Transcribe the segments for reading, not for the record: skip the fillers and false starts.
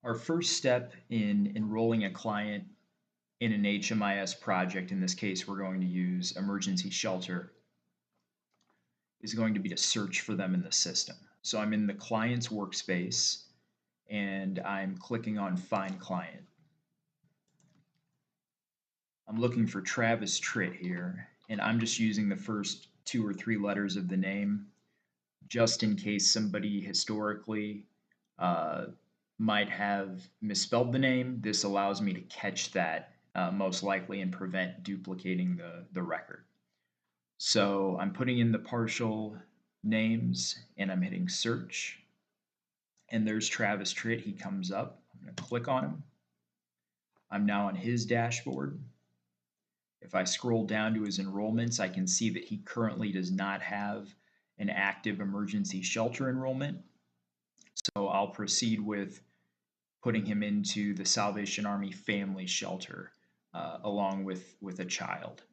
Our first step in enrolling a client in an HMIS project, in this case we're going to use emergency shelter, is going to be to search for them in the system. So I'm in the client's workspace and I'm clicking on Find Client. I'm looking for Travis Tritt here, and I'm just using the first 2 or 3 letters of the name just in case somebody historically uh, might have misspelled the name. This allows me to catch that most likely and prevent duplicating the record. So I'm putting in the partial names and I'm hitting search. And there's Travis Tritt. He comes up. I'm going to click on him. I'm now on his dashboard. If I scroll down to his enrollments, I can see that he currently does not have an active emergency shelter enrollment. So I'll proceed with putting him into the Salvation Army Family Shelter along with a child.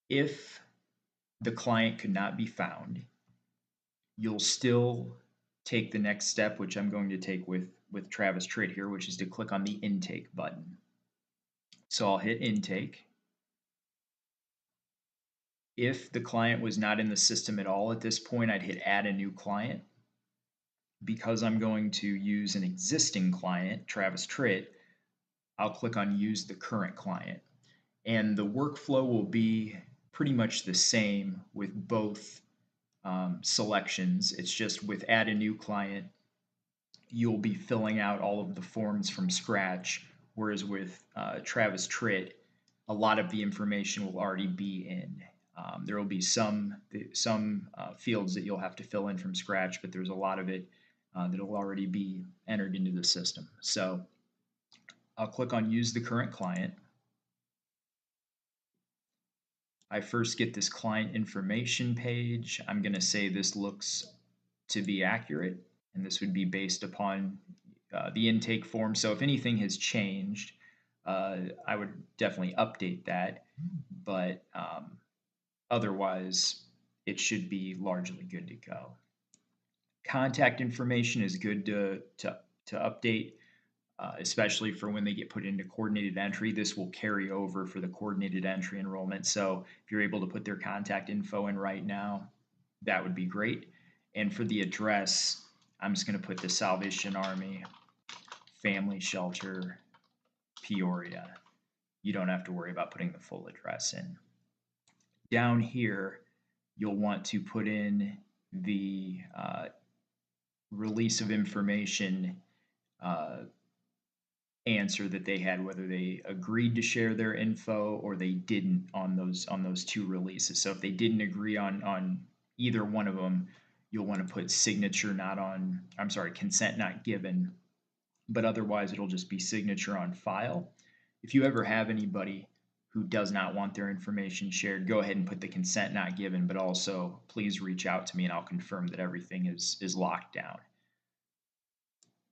If the client could not be found, you'll still take the next step, which I'm going to take with Travis Tritt here, which is to click on the intake button. So I'll hit intake. If the client was not in the system at all at this point, I'd hit add a new client. Because I'm going to use an existing client, Travis Tritt, I'll click on use the current client. And the workflow will be pretty much the same with both selections. It's just with add a new client, you'll be filling out all of the forms from scratch, whereas with Travis Tritt, a lot of the information will already be in. There will be some fields that you'll have to fill in from scratch, but there's a lot of it that will already be entered into the system. So I'll click on use the current client. I first get this client information page. I'm going to say this looks to be accurate, and this would be based upon the intake form. So if anything has changed, I would definitely update that, but otherwise it should be largely good to go. Contact information is good to update, especially for when they get put into coordinated entry. This will carry over for the coordinated entry enrollment. So if you're able to put their contact info in right now, that would be great. And for the address, I'm just going to put the Salvation Army Family Shelter, Peoria. You don't have to worry about putting the full address in. Down here, you'll want to put in the release of information answer that they had, whether they agreed to share their info or they didn't on those 2 releases. So if they didn't agree on either one of them, you'll want to put signature not on, I'm sorry, consent not given, but otherwise it'll just be signature on file. If you ever have anybody who does not want their information shared, go ahead and put the consent not given, but also please reach out to me and I'll confirm that everything is locked down.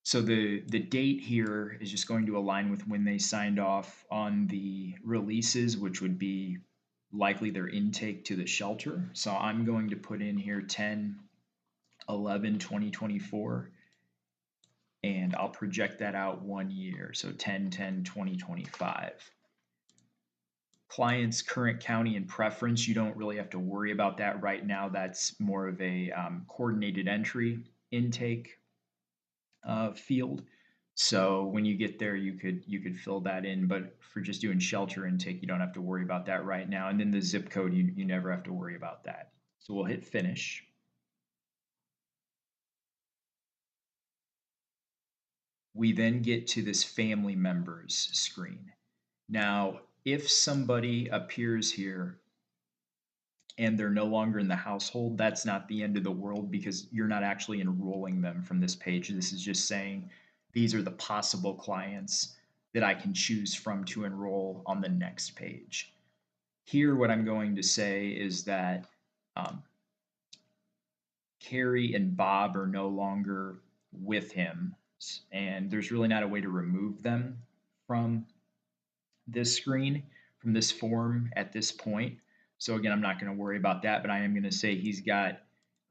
So the date here is just going to align with when they signed off on the releases, which would be likely their intake to the shelter. So I'm going to put in here 10/11/2024, and I'll project that out 1 year, so 10/10/2025. Client's current county and preference, you don't really have to worry about that right now. That's more of a coordinated entry intake field. So when you get there, you could fill that in, but for just doing shelter intake, you don't have to worry about that right now. And then the zip code, you never have to worry about that. So we'll hit finish. We then get to this family members screen. Now, if somebody appears here and they're no longer in the household, that's not the end of the world because you're not actually enrolling them from this page. This is just saying these are the possible clients that I can choose from to enroll on the next page. Here, what I'm going to say is that Carrie and Bob are no longer with him, and there's really not a way to remove them from this screen, from this form at this point. So again, I'm not going to worry about that, but I am going to say he's got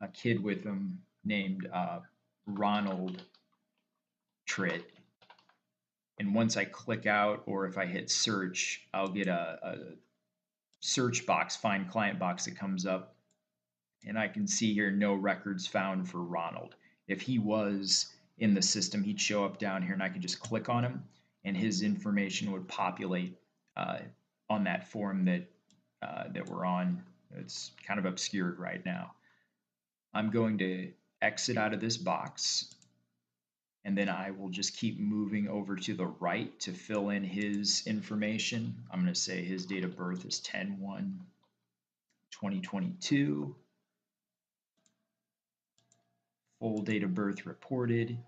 a kid with him named Ronald TRIT. And once I click out, or if I hit search, I'll get a search box, find client box that comes up. And I can see here no records found for Ronald. If he was in the system, he'd show up down here and I could just click on him and his information would populate on that form that we're on. It's kind of obscured right now. I'm going to exit out of this box, and then I will just keep moving over to the right to fill in his information. I'm going to say his date of birth is 10/1/2022. Full date of birth reported.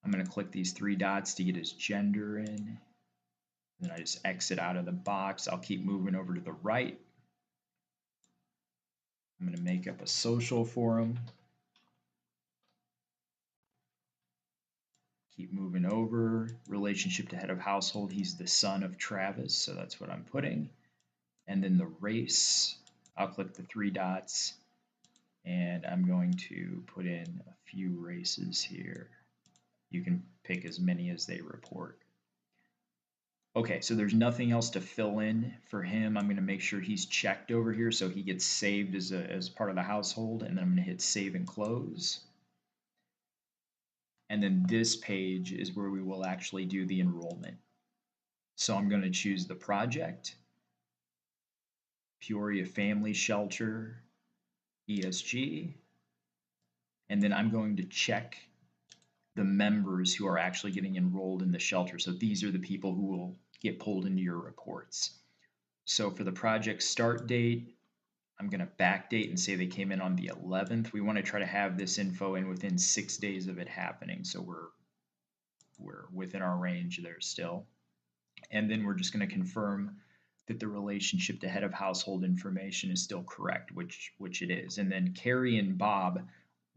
I'm going to click these three dots to get his gender in. Then I just exit out of the box. I'll keep moving over to the right. I'm going to make up a social for him. Keep moving over. Relationship to head of household. He's the son of Travis, so that's what I'm putting. And then the race. I'll click the three dots and I'm going to put in a few races here. You can pick as many as they report. Okay, so there's nothing else to fill in for him. I'm going to make sure he's checked over here so he gets saved as part of the household, and then I'm going to hit save and close. And then this page is where we will actually do the enrollment. So I'm going to choose the project, Peoria Family Shelter, ESG, and then I'm going to check the members who are actually getting enrolled in the shelter. So these are the people who will get pulled into your reports. So for the project start date, I'm going to backdate and say they came in on the 11th. We want to try to have this info in within 6 days of it happening. So we're within our range there still. And then we're just going to confirm that the relationship to head of household information is still correct, which it is. And then Carrie and Bob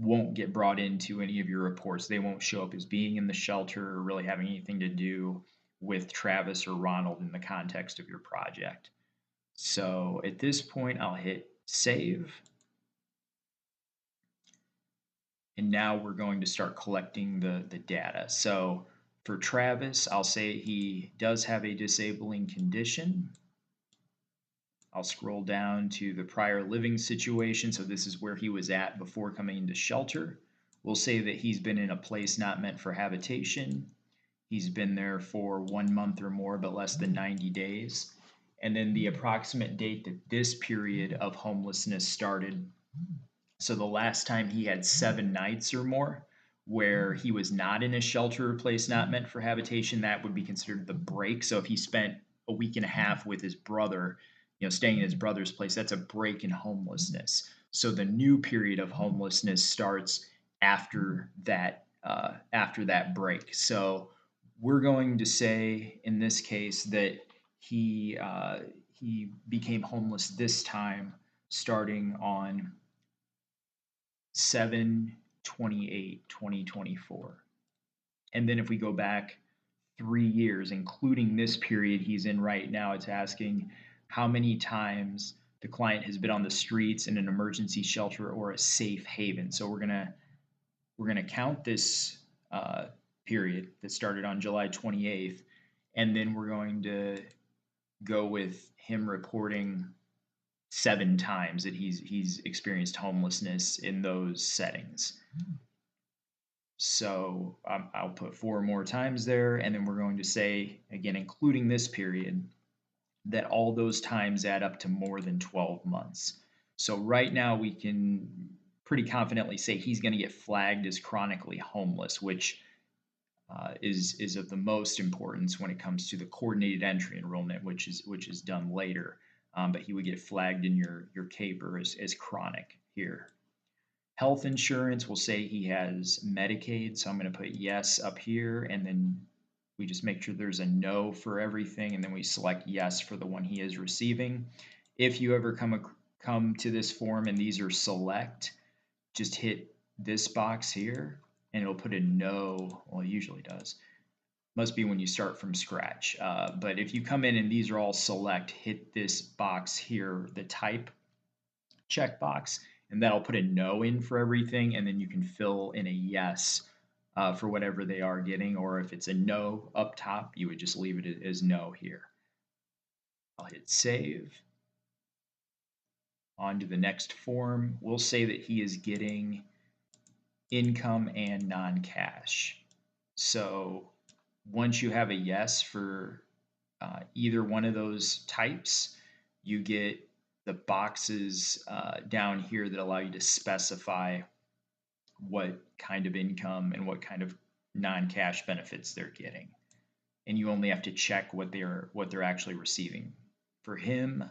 won't get brought into any of your reports. They won't show up as being in the shelter or really having anything to do with Travis or Ronald in the context of your project. So at this point, I'll hit save. And now we're going to start collecting the data. So for Travis, I'll say he does have a disabling condition. I'll scroll down to the prior living situation. So this is where he was at before coming into shelter. We'll say that he's been in a place not meant for habitation. He's been there for 1 month or more, but less than 90 days. And then the approximate date that this period of homelessness started. So the last time he had 7 nights or more where he was not in a shelter or place not meant for habitation, that would be considered the break. So if he spent a week and a half with his brother, staying in his brother's place, that's a break in homelessness. So the new period of homelessness starts after that break. So we're going to say in this case that he became homeless this time starting on 7/28/2024. And then if we go back 3 years, including this period he's in right now, it's asking how many times the client has been on the streets in an emergency shelter or a safe haven. So we're gonna count this period that started on July 28th, and then we're going to go with him reporting 7 times that he's experienced homelessness in those settings. So I'll put 4 more times there, and then we're going to say, again, including this period, that all those times add up to more than 12 months. So right now we can pretty confidently say he's going to get flagged as chronically homeless, which is of the most importance when it comes to the coordinated entry enrollment, which is done later. But he would get flagged in your CAPER as chronic here. Health insurance, we'll say he has Medicaid, so I'm going to put yes up here, and then we just make sure there's a no for everything, and then we select yes for the one he is receiving. If you ever come to this form and these are select, just hit this box here, and it'll put a no. Well, it usually does. Must be when you start from scratch. But if you come in and these are all select, hit this box here, the type checkbox, and that'll put a no in for everything, and then you can fill in a yes for whatever they are getting, or if it's a no up top, you would just leave it as no here. I'll hit save. On to the next form. We'll say that he is getting income and non-cash. So once you have a yes for either one of those types, you get the boxes down here that allow you to specify what kind of income and what kind of non-cash benefits they're getting. And you only have to check what they're actually receiving. For him,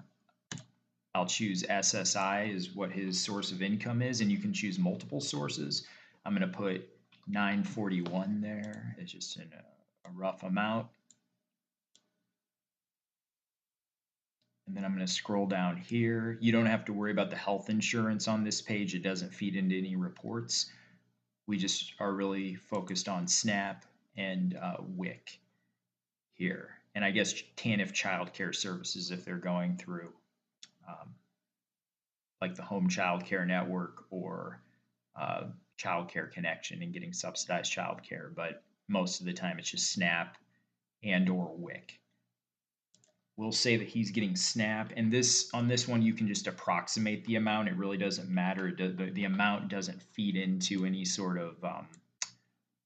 I'll choose SSI is what his source of income is, and you can choose multiple sources. I'm going to put 941 there. It's just a rough amount. And then I'm going to scroll down here. You don't have to worry about the health insurance on this page. It doesn't feed into any reports. We just are really focused on SNAP and WIC here. And I guess TANF child care services if they're going through like the Home Child Care Network or Child Care Connection and getting subsidized child care. But most of the time it's just SNAP and or WIC. We'll say that he's getting SNAP, and on this one you can just approximate the amount. It really doesn't matter. The amount doesn't feed into any sort of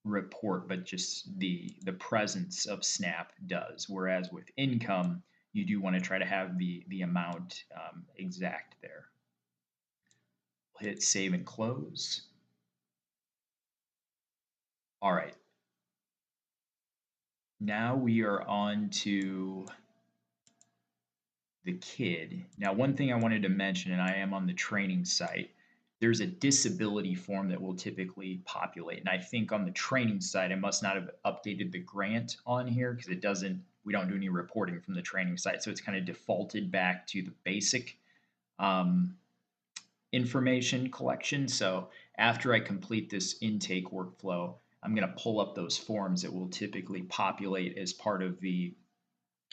report, but just the presence of SNAP does. Whereas with income, you do want to try to have the amount exact there. We'll hit save and close. All right. Now we are on to the kid. Now, one thing I wanted to mention, and I am on the training site, there's a disability form that will typically populate. And I think on the training site, I must not have updated the grant on here because we don't do any reporting from the training site. So it's kind of defaulted back to the basic information collection. So after I complete this intake workflow, I'm going to pull up those forms that will typically populate as part of the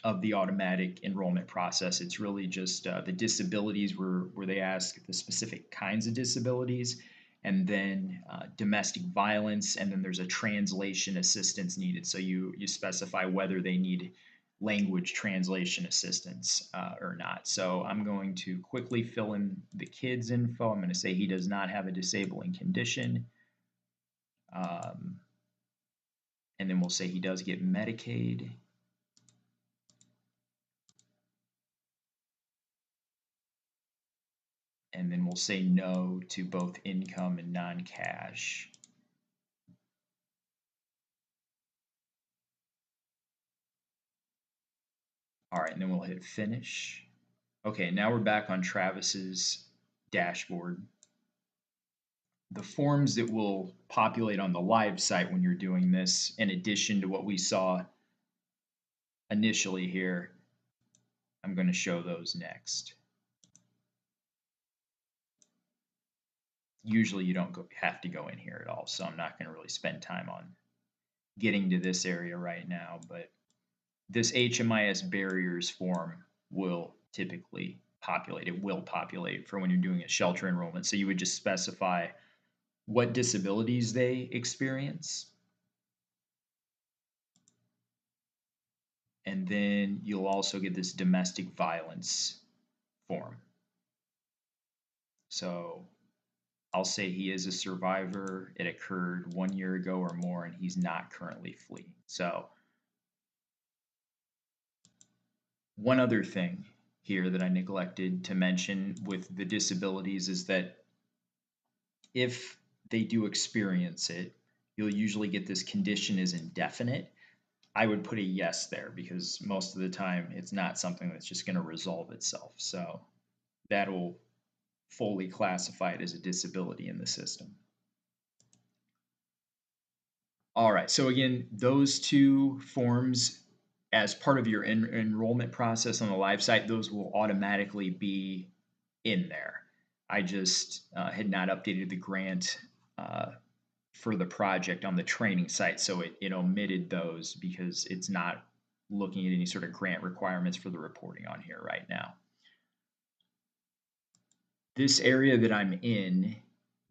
automatic enrollment process. It's really just the disabilities where they ask the specific kinds of disabilities, and then domestic violence, and then there's a translation assistance needed. So you specify whether they need language translation assistance or not. So I'm going to quickly fill in the kid's info. I'm going to say he does not have a disabling condition. And then we'll say he does get Medicaid. And then we'll say no to both income and non-cash. All right, and then we'll hit finish. Okay, now we're back on Travis's dashboard. The forms that will populate on the live site when you're doing this, in addition to what we saw initially here, I'm going to show those next. Usually you don't have to go in here at all, so I'm not going to really spend time on getting to this area right now, but this HMIS barriers form will typically populate. It will populate for when you're doing a shelter enrollment. So you would just specify what disabilities they experience. And then you'll also get this domestic violence form. So I'll say he is a survivor. It occurred 1 year ago or more, and he's not currently fleeing. So one other thing here that I neglected to mention with the disabilities is that if they do experience it, you'll usually get this condition is indefinite. I would put a yes there because most of the time it's not something that's just going to resolve itself. So that'll fully classify it as a disability in the system. All right, so again, those two forms as part of your enrollment process on the live site, those will automatically be in there. I just had not updated the grant for the project on the training site, so it omitted those because it's not looking at any sort of grant requirements for the reporting on here right now. This area that I'm in,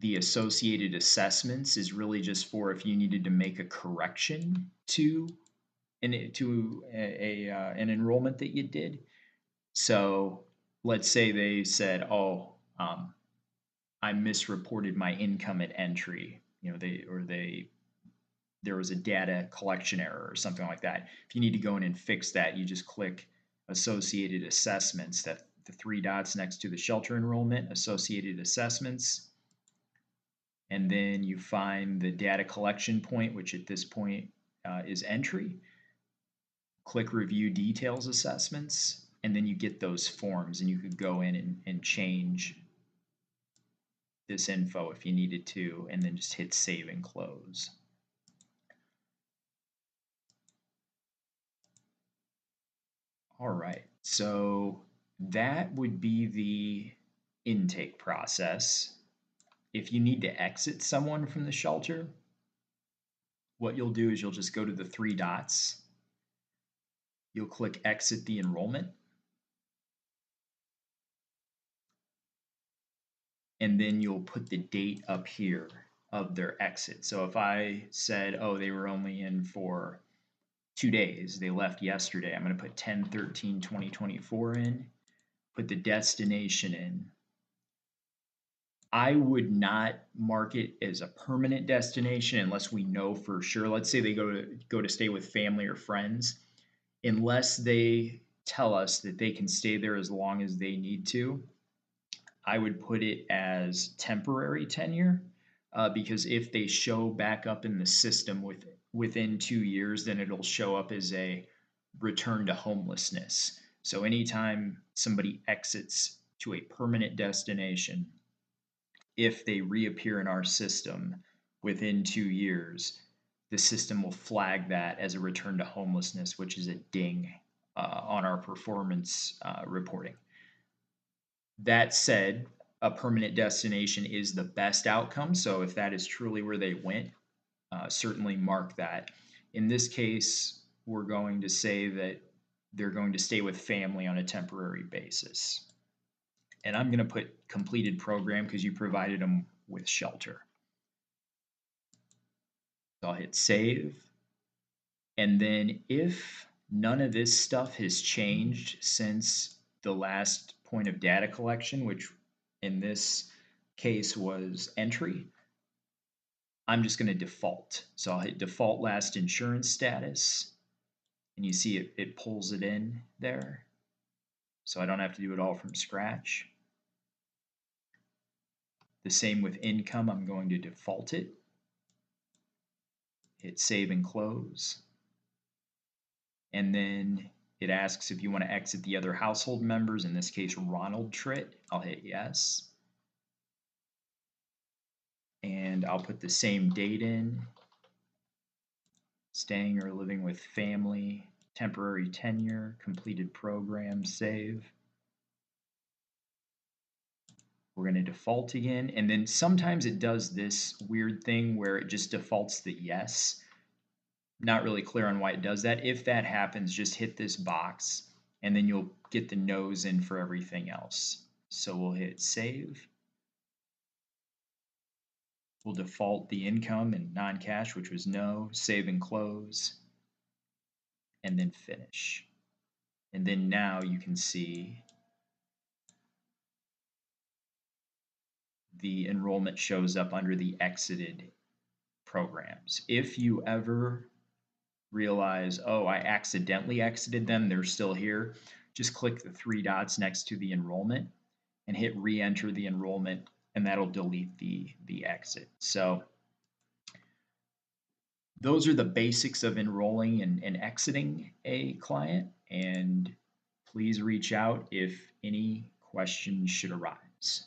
The associated assessments is really just for if you needed to make a correction to an enrollment that you did. So let's say they said, "Oh, I misreported my income at entry." You know, there was a data collection error or something like that. If you need to go in and fix that, you just click associated assessments, that the three dots next to the shelter enrollment, associated assessments, and then you find the data collection point, which at this point is entry. Click review details assessments, and then you get those forms, and you could go in and change this info if you needed to, and then just hit save and close. All right, so that would be the intake process. If you need to exit someone from the shelter, what you'll do is you'll just go to the three dots. You'll click exit the enrollment. And then you'll put the date up here of their exit. So if I said, oh, they were only in for 2 days, they left yesterday, I'm going to put 10/13/2024 in, put the destination in. I would not mark it as a permanent destination unless we know for sure. Let's say they go to stay with family or friends, unless they tell us that they can stay there as long as they need to. I would put it as temporary tenure, because if they show back up in the system within 2 years, then it'll show up as a return to homelessness. So anytime somebody exits to a permanent destination, if they reappear in our system within 2 years, the system will flag that as a return to homelessness, which is a ding on our performance reporting. That said, a permanent destination is the best outcome. So if that is truly where they went, certainly mark that. In this case, we're going to say that they're going to stay with family on a temporary basis. And I'm going to put completed program because you provided them with shelter. So I'll hit save. And then if none of this stuff has changed since the last point of data collection, which in this case was entry, I'm just going to default. So I'll hit default last insurance status, and you see it pulls it in there. So I don't have to do it all from scratch. The same with income, I'm going to default it. Hit save and close. And then it asks if you want to exit the other household members, in this case Ronald Tritt. I'll hit yes. And I'll put the same date in, staying or living with family, temporary tenure, completed program, save. We're going to default again, and then sometimes it does this weird thing where it just defaults the yes. Not really clear on why it does that. If that happens, just hit this box, and then you'll get the no's in for everything else. So we'll hit save. We'll default the income and non-cash, which was no, save and close, and then finish. And then now you can see the enrollment shows up under the exited programs. If you ever realize, oh, I accidentally exited them, they're still here, just click the three dots next to the enrollment and hit re-enter the enrollment, and that'll delete the exit. So those are the basics of enrolling and exiting a client, and please reach out if any questions should arise.